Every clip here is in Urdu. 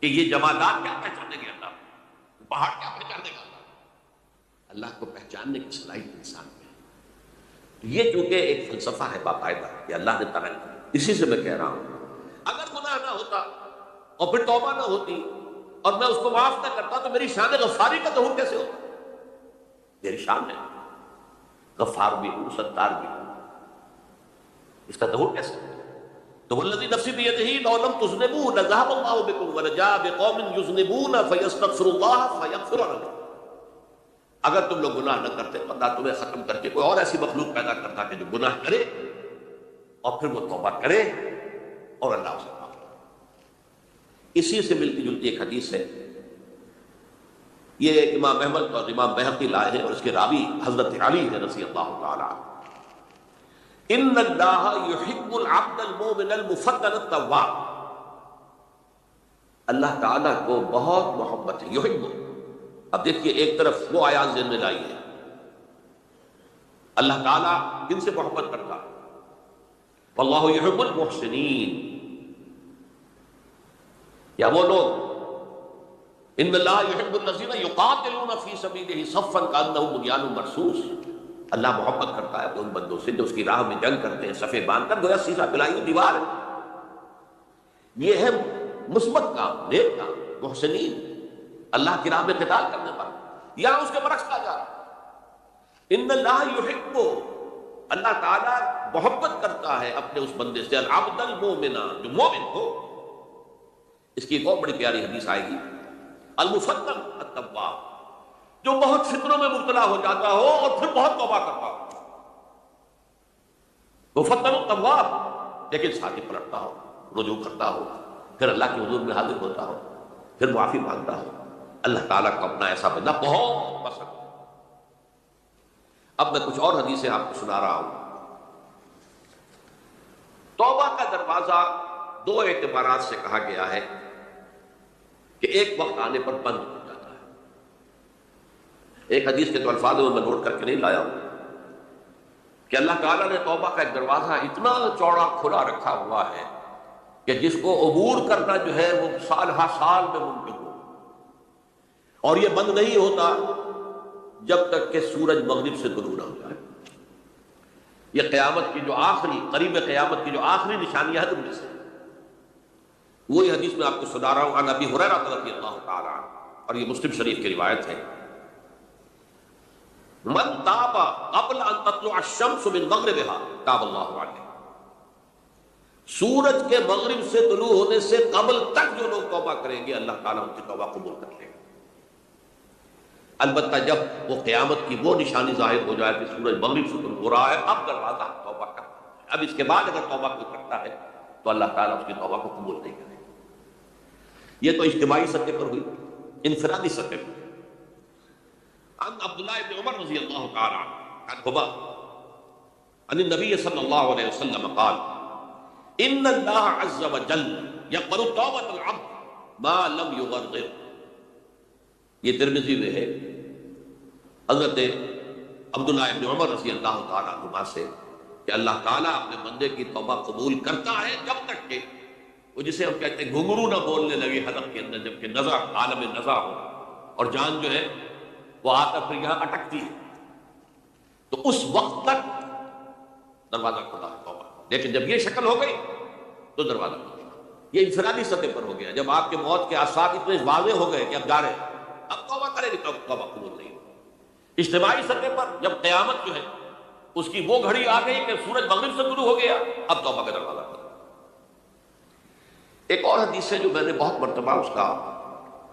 کہ یہ جمادات کیا پہچانے گے اللہ کو، پہاڑ کیا پہچانے گا اللہ کو پہچاننے کی صلاحیت انسان میں ہے۔ تو یہ چونکہ ایک فلسفہ ہے باقاعدہ کہ اللہ نے تعالیٰ، اسی سے میں کہہ رہا ہوں اگر گناہ نہ ہوتا اور پھر توبہ نہ ہوتی اور میں اس کو معاف نہ کرتا تو میری شان غفاری کا ظہور کیسے ہوتا؟ میری شان ہے، غفار بھی ہوں، ستار بھی ہوں، اس کا ظہور کیسے ہوتا؟ تو والذی نفسی بیدہ لو لم تذنبوا لذهب اللہ بکم ولجاء بقوم یذنبون فیستغفروا اللہ فیغفر لهم۔ اگر تم لوگ گناہ نہ کرتے تو اللہ تمہیں ختم کر کے کوئی اور ایسی مخلوق پیدا کرتا کہ جو گناہ کرے اور پھر وہ توبہ کرے اور اللہ اسے معاف کرے۔ اسی سے ملتی جلتی ایک حدیث ہے، یہ امام احمد اور امام بہقی لائے ہیں اور اس کے راوی حضرت علی ہے رضی اللہ تعالی عنہ۔ ان اللہ یحب العبد المؤمن المفتن التواب، اللہ تعالیٰ کو بہت محبت ہے، یحب۔ اب دیکھیے ایک طرف وہ آیات ذہن میں لائی ہے، اللہ تعالیٰ کن سے محبت کرتا ہے؟ واللہ یحب المحسنین، یا وہ لوگ ان اللہ یحب الذین یقاتلون فی سبیلہ صفا کانہم بنیان مرصوص، اللہ محبت کرتا ہے ان بندوں سے جو اس کی راہ میں جنگ کرتے ہیں صفے باندھ کر، گویا سیسا پلائی ہوئی دیوار ہے۔ یہ ہے مثبت کام، نیک کام، محسنین، اللہ کی راہ میں قتال کرنے والا۔ یہاں اس کے برعکس کہا جا رہا ہے ان اللہ یحب، اللہ تعالیٰ محبت کرتا ہے اپنے اس بندے سے، العبد المؤمن، جو مومن ہو۔ اس کی ایک اور بڑی پیاری حدیث آئے گی، المفتن التواب، جو بہت فطروں میں مبتلا ہو جاتا ہو اور پھر بہت توبہ کرتا ہو، مفتن التواب، لیکن ساتھ ہی پلٹتا ہو، رجوع کرتا ہو، پھر اللہ کے حضور میں حاضر ہوتا ہو، پھر معافی مانگتا ہو۔ اللہ تعالیٰ کو اپنا ایسا بندہ بہت پسند ہے۔ اب میں کچھ اور حدیثیں آپ کو سنا رہا ہوں۔ توبہ کا دروازہ دو اعتبارات سے کہا گیا ہے کہ ایک وقت آنے پر بند ہو جاتا ہے۔ ایک حدیث کے تو الفاظ میں نوٹ کر کے نہیں لایا ہوں کہ اللہ تعالیٰ نے توبہ کا ایک دروازہ اتنا چوڑا کھلا رکھا ہوا ہے کہ جس کو عبور کرنا جو ہے وہ سال ہا سال میں ممکن ہو، اور یہ بند نہیں ہوتا جب تک کہ سورج مغرب سے طلوع نہ ہو جائے۔ یہ قیامت کی جو آخری، قریب قیامت کی جو آخری نشانیاں ہیں ان میں سے وہی حدیث میں آپ کو سنا رہا ہوں، عن ابی ہریرہ رضی اللہ تعالی عنہ، اور یہ مسلم شریف کی روایت ہے، من تاب قبل ان تطلع الشمس من مغربها تاب اللہ علیہ، سورج کے مغرب سے طلوع ہونے سے قبل تک جو لوگ توبہ کریں گے اللہ تعالیٰ ان کی توبہ قبول کر لے گا۔ البتہ جب وہ قیامت کی وہ نشانی ظاہر ہو جائے کہ سورج مغرب سے طلوع ہو رہا ہے، اب دروازہ توبہ کا، اب اس کے بعد اگر توبہ کوئی کرتا ہے تو اللہ تعالیٰ اس کی توبہ کو قبول نہیں کرے گا۔ یہ تو اجتماعی سطح پر ہوئی، انفرادی سطح پر۔ عن عبداللہ بن عمر رضی اللہ تعالی عنہما عن النبی صلی اللہ علیہ وسلم قال ان اللہ عز وجل یقبل توبۃ العبد ما لم یغرغر، یہ ترمذی میں ہے حضرت عبداللہ بن عمر رضی اللہ تعالی عنہما سے کہ اللہ تعالیٰ اپنے بندے کی توبہ قبول کرتا ہے جب تک کہ وہ جسے ہم کہتے ہیں گھنگرو نہ بولنے لگے حلق کے اندر، جبکہ نزع، عالم نزع ہو اور جان جو ہے وہ آ کر پھر یہاں اٹکتی ہے، تو اس وقت تک دروازہ کھلا ہے توبہ۔ لیکن جب یہ شکل ہو گئی تو دروازہ کھلا۔ یہ انفرادی سطح پر ہو گیا، جب آپ کے موت کے آثار اتنے واضح ہو گئے کہ اب جا رہے ہیں، اب توبہ کرے گی تو توبہ قبول نہیں ہوگی۔ اجتماعی سطح پر جب قیامت جو ہے اس کی وہ گھڑی آ گئی کہ سورج مغرب سے طلوع ہو گیا، اب توبہ کا دروازہ کھلا۔ ایک اور حدیث ہے جو میں نے بہت مرتبہ اس کا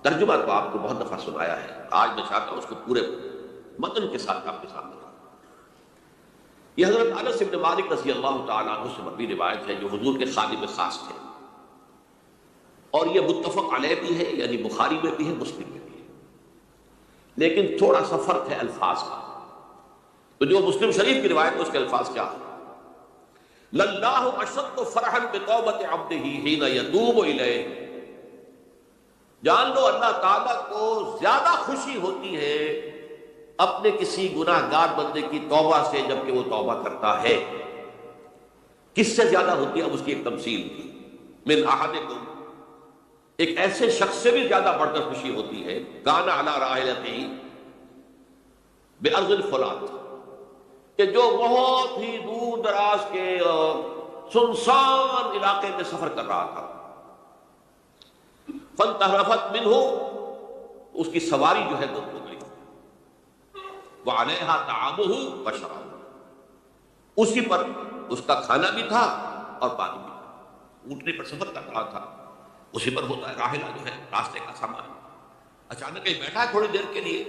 ترجمہ تو آپ کو بہت دفعہ سنایا ہے، آج میں چاہتا ہوں اس کو پورے متن کے ساتھ آپ کے سامنے رکھوں۔ یہ حضرت انس بن مالک رضی اللہ تعالیٰ عنہ سے مروی روایت ہے جو حضور کے خادم خاص تھے، اور یہ متفق علیہ بھی ہے، یعنی بخاری میں بھی ہے، مسلم میں بھی ہے، لیکن تھوڑا سا فرق ہے الفاظ کا۔ تو جو مسلم شریف کی روایت ہے اس کے الفاظ کیا ہے؟ للہ اشد فرحا بتوبۃ عبدہ حین یتوب الیہ، جان لو اللہ تعالیٰ کو زیادہ خوشی ہوتی ہے اپنے کسی گناہ گار بندے کی توبہ سے جبکہ وہ توبہ کرتا ہے۔ کس سے زیادہ ہوتی ہے؟ اب اس کی ایک تمثیل کی، من احدکم، ایک ایسے شخص سے بھی زیادہ بڑھ کر خوشی ہوتی ہے کان علی راحلتہ بأرض الفلات، کہ جو بہت ہی دور دراز کے سنسان علاقے میں سفر کر رہا تھا، فانتہرفت منہ، اس کی سواری جو ہے گم ہو گئی، وعلیہا طعامہ وشرابہ، اسی پر اس کا کھانا بھی تھا اور پانی بھی تھا، اونٹنے پر سفر کر رہا تھا، اسی پر ہوتا ہے راحلہ جو ہے راستے کا سامان، اچانک کہیں بیٹھا تھوڑی دیر کے لیے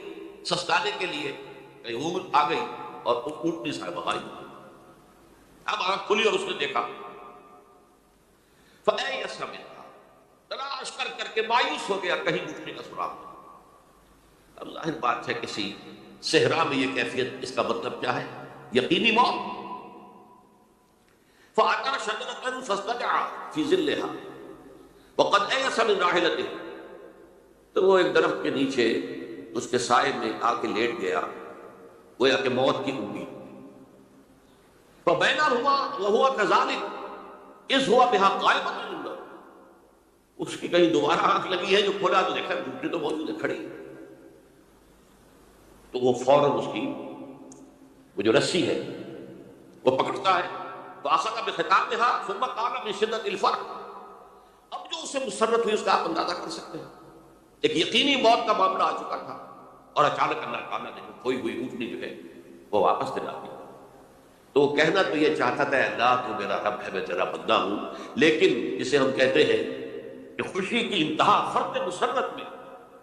سستانے کے لیے، کہیں اونٹ آ گئی اور اونٹنی صاحب آئی، اب آنکھ کھلی اور اس نے دیکھا، فَأَيَّسَ مِنْهَا، تلاش کر کر کے مایوس ہو گیا، کہیں اونٹنی کا سراغ نہیں۔ اب ظاہر بات ہے کسی صحرا میں یہ کیفیت، اس کا مطلب کیا ہے؟ یقینی موت۔ فَأَتَى شَجَرَةً فَاسْتَجَعَ فِي ظِلِّهَا وَقَدْ أَيَسَ مِنْ رَاحِلَتِهِ، تو وہ ایک درخت کے نیچے اس کے سائے میں آ کے لیٹ گیا، گویا کہ موت کی امید۔ فَبَيْنَهُمَا وَهُوَ كَذَلِكَ إِذْ هُوَ بِهَا قَائِمٌ عِندَهُ، اس کی کہیں دوبارہ آنکھ لگی ہے، جو کھولا تو دیکھا اونٹنی تو موجود ہے کھڑی، تو وہ فوراً اس کی وہ جو رسی ہے وہ پکڑتا ہے، فَأَخَذَ بِخِتَامِهَا ثُمَّ قَالَ مِنْ شِدَّةِ الْفَرْحِ، اب جو اسے مسرت ہوئی اس کا آپ اندازہ کر سکتے ہیں، ایک یقینی موت کا معاملہ آ چکا تھا، اور اچانک اللہ تعالیٰ نے کھوئی ہوئی اونٹنی جو ہے وہ واپس دلا دی۔ تو وہ کہنا تو یہ چاہتا تھا اللہ تو میرا رب ہے، میں تیرا بندہ ہوں، لیکن جسے ہم کہتے ہیں کہ خوشی کی انتہا فرد مسرت میں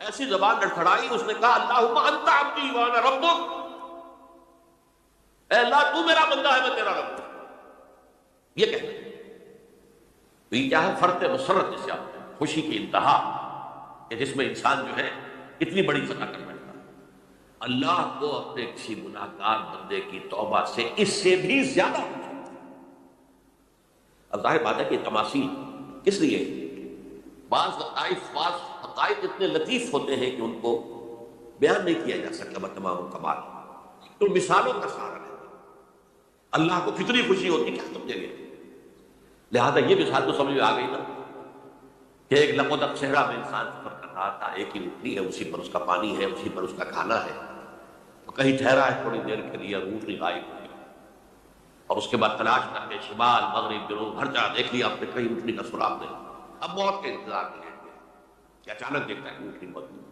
ایسی زبان لڑکھڑائی، اس نے کہا اللہم انت عبدی وانا ربک، اے اللہ تو میرا بندہ ہے، میں تیرا رب ہوں، یہ کہنا تو یہ کیا ہے؟ فرد مسرت، جسے آپ خوشی کی انتہا، کہ جس میں انسان جو ہے اتنی بڑی فتح کر بیٹھتا ہے، اللہ کو اپنے کسی گناہ گار بندے کی توبہ سے اس سے بھی زیادہ خوشی۔ اب ظاہر بات ہے کہ تماثیل کس لیے؟ بعض لطائف، بعض حقائق اتنے لطیف ہوتے ہیں کہ ان کو بیان نہیں کیا جا سکتا بتمام کمال، تو مثالوں کا سہارا ہے۔ اللہ کو کتنی خوشی ہوتی کیا سمجھے گے؟ لہذا یہ مثال تو سمجھ میں آ گئی نا، کہ ایک لقودق صحرا میں انسان سفر کر رہا تھا، ایک ہی اونٹنی ہے، اسی پر اس کا پانی ہے، اسی پر اس کا کھانا ہے، تو کہیں ٹھہرا ہے تھوڑی دیر کے لیے، اونٹنی غائب ہو گئی، اور اس کے بعد تلاش کر کے شمال مغرب جنوب ہر جگہ دیکھ لیا آپ نے، کہیں اونٹنی کا سراغ نہیں، اب موت کے انتظار میں لیٹ گیا کہ اچانک دیکھتا ہے اونٹنی موجود،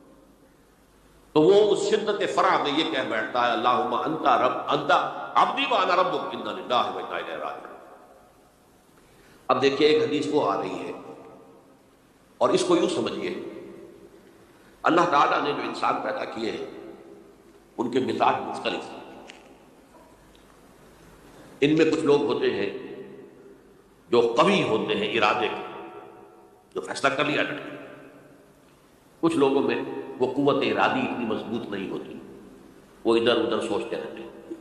تو وہ اس شدت فرح میں یہ کہہ بیٹھتا ہے اللہم انت رب انت عبدی وانا ربک انا للہ و انا الیہ راجعون۔ اب دیکھیے ایک حدیث وہ آ رہی ہے، اور اس کو یوں سمجھیے، اللہ تعالیٰ نے جو انسان پیدا کیے ہیں ان کے مزاج مختلف ہیں، ان میں کچھ لوگ ہوتے ہیں جو قوی ہوتے ہیں ارادے کے، جو فیصلہ کر لیا ڈٹ گئے، کچھ لوگوں میں وہ قوت ارادی اتنی مضبوط نہیں ہوتی، وہ ادھر ادھر سوچتے رہتے ہیں،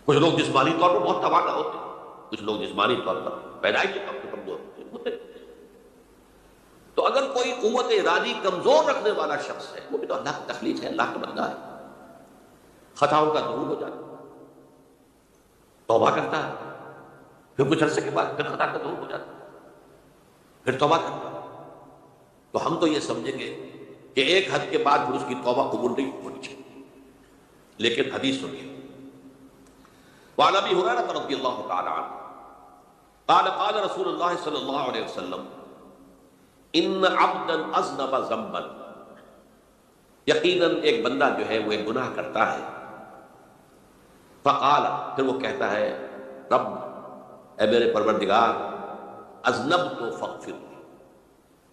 کچھ لوگ جسمانی طور پر بہت توانا ہوتے ہیں، کچھ لوگ جسمانی طور پر پیدائشی طور پر کمزور ہوتے ہیں۔ تو اگر کوئی قوت ارادی کمزور رکھنے والا شخص ہے، وہ بھی تو اللہ کی تخلیق ہے، اللہ کا بندہ ہے، خطاؤں کا ظہور ہو جاتا ہے، توبہ کرتا ہے، پھر کچھ عرصے کے بعد پھر خطا کا ظہور ہو جاتا ہے، پھر توبہ کرتا ہے، تو ہم تو یہ سمجھیں گے کہ ایک حد کے بعد پھر اس کی توبہ قبول نہیں ہونی چاہیے، لیکن حدیث سنیے، وعن ابی ہریرہ رضی اللہ تعالی عنہ قال قال رسول اللہ صلی اللہ علیہ وسلم ان عبدا اذنب ذنبا، یقیناً ایک بندہ جو ہے وہ ایک گناہ کرتا ہے، فقال، پھر وہ کہتا ہے رب، اے میرے پروردگار، اذنبت فاغفر لی،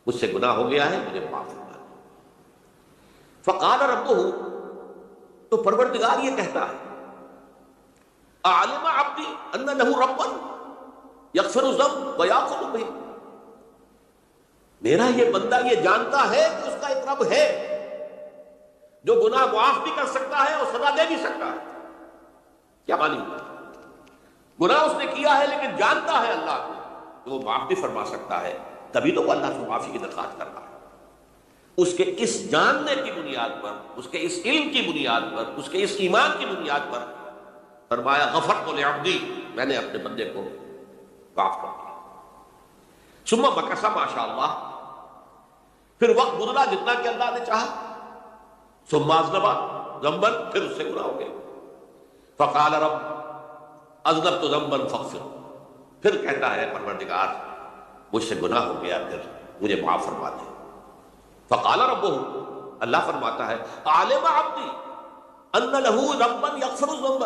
مجھ سے گناہ ہو گیا ہے، مجھے معاف فرما دے۔ فقال ربہ، تو پروردگار یہ کہتا ہے اعلم عبدی ان لہ ربا یغفر الذنب ویأخذ بہ، میرا یہ بندہ یہ جانتا ہے کہ اس کا ایک رب ہے جو گناہ معاف بھی کر سکتا ہے اور سزا دے بھی سکتا ہے۔ کیا معنی ہوا؟ گناہ اس نے کیا ہے لیکن جانتا ہے اللہ کو کہ وہ معاف بھی فرما سکتا ہے، تبھی تو وہ اللہ سے معافی کی درخواست کر رہا ہے۔ اس کے اس جاننے کی بنیاد پر، اس کے اس علم کی بنیاد پر، اس کے اس ایمان کی بنیاد پر فرمایا غفرت لعبدی، میں نے اپنے بندے کو معاف کر دیا۔ ثم مکث ما شاء اللہ، پھر وقت گزرا جتنا کہ اللہ نے چاہا، ثم اذنب ذنبا، پھر اس سے گناہ ہو گئے، فقال رب اذنبت ذنبا فاغفر، پھر کہتا ہے پروردگار مجھ سے گناہ ہو گیا، پھر مجھے معاف فرما دے۔ فقال ربہ، اللہ فرماتا ہے علم عبدی ان لہ ربا یغفر الذنب،